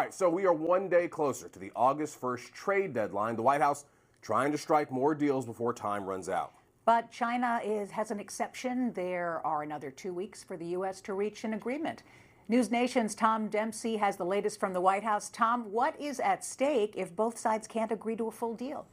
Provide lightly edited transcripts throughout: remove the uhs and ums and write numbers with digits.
right, so we are one day closer to the August 1st trade deadline. The White House trying to strike more deals before time runs out. But China has an exception. There are another 2 weeks for the U.S. to reach an agreement. News Nation's Tom Dempsey has the latest from the White House. Tom, what is at stake if both sides can't agree to a full deal?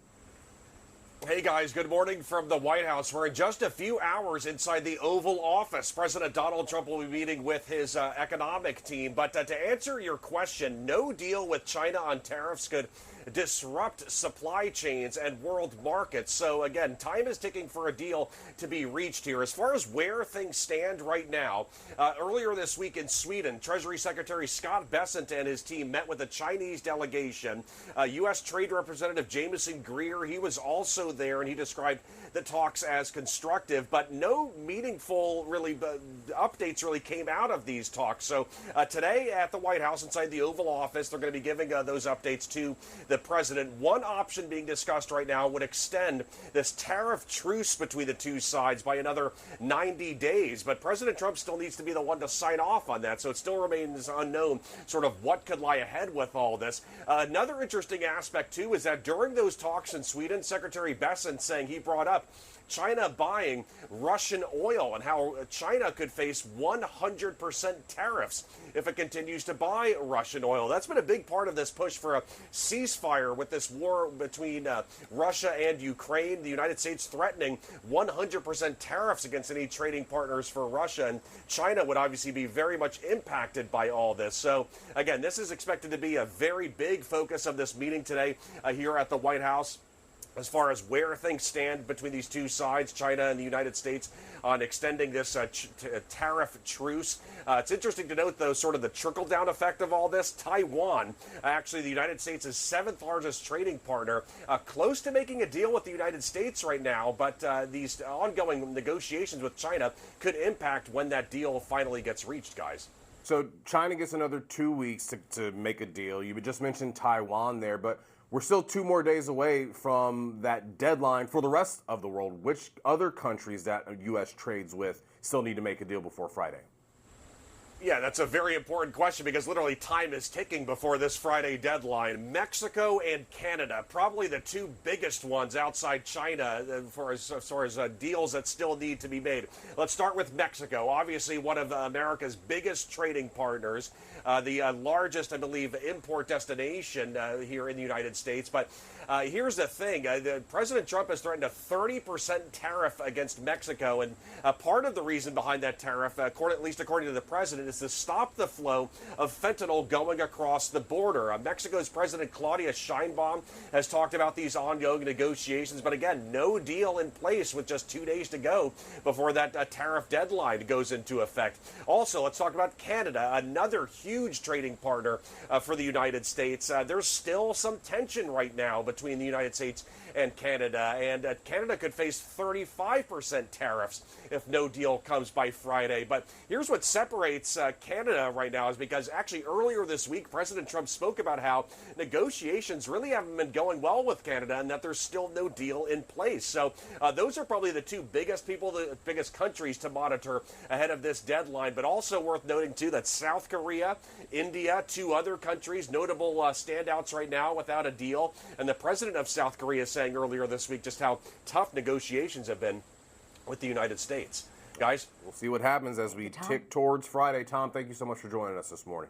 Hey guys, good morning from the White House. We're in just a few hours inside the Oval Office. President Donald Trump will be meeting with his economic team. But to answer your question, no deal with China on tariffs could disrupt supply chains and world markets. So again, time is ticking for a deal to be reached here. As far as where things stand right now, earlier this week in Sweden, Treasury Secretary Scott Bessent and his team met with a Chinese delegation. U.S. Trade Representative Jameson Greer, he was also there, and he described the talks as constructive, but no meaningful updates really came out of these talks. So today at the White House inside the Oval Office, they're going to be giving those updates to the president. One option being discussed right now would extend this tariff truce between the two sides by another 90 days, but President Trump still needs to be the one to sign off on that, so it still remains unknown sort of what could lie ahead with all this. Another interesting aspect too is that during those talks in Sweden, Secretary Bessent saying he brought up China buying Russian oil and how China could face 100% tariffs if it continues to buy Russian oil. That's been a big part of this push for a ceasefire with this war between Russia and Ukraine. The United States threatening 100% tariffs against any trading partners for Russia, and China would obviously be very much impacted by all this. So again, this is expected to be a very big focus of this meeting today here at the White House, as far as where things stand between these two sides, China and the United States, on extending this tariff truce. It's interesting to note, though, sort of the trickle-down effect of all this. Taiwan, actually the United States' seventh largest trading partner, close to making a deal with the United States right now, but these ongoing negotiations with China could impact when that deal finally gets reached, guys. So China gets another 2 weeks to make a deal. You just mentioned Taiwan there, but we're still 2 more days away from that deadline for the rest of the world. Which other countries that U.S. trades with still need to make a deal before Friday? Yeah, that's a very important question because literally time is ticking before this Friday deadline. Mexico and Canada, probably the two biggest ones outside China as far as deals that still need to be made. Let's start with Mexico. Obviously, one of America's biggest trading partners, the largest, I believe, import destination here in the United States. But here's the thing. President Trump has threatened a 30% tariff against Mexico. And part of the reason behind that tariff, at least according to the president, is to stop the flow of fentanyl going across the border. Mexico's President Claudia Sheinbaum has talked about these ongoing negotiations, but again, no deal in place with just 2 days to go before that tariff deadline goes into effect. Also, let's talk about Canada, another huge trading partner for the United States. There's still some tension right now between the United States and Canada, and Canada could face 35% tariffs if no deal comes by Friday. But here's what separates Canada right now is because actually earlier this week, President Trump spoke about how negotiations really haven't been going well with Canada and that there's still no deal in place. So those are probably the two biggest countries to monitor ahead of this deadline. But also worth noting, too, that South Korea, India, two other countries, notable standouts right now without a deal. And the president of South Korea saying earlier this week just how tough negotiations have been with the United States. Guys, we'll see what happens as we tick towards Friday. Tom, thank you so much for joining us this morning.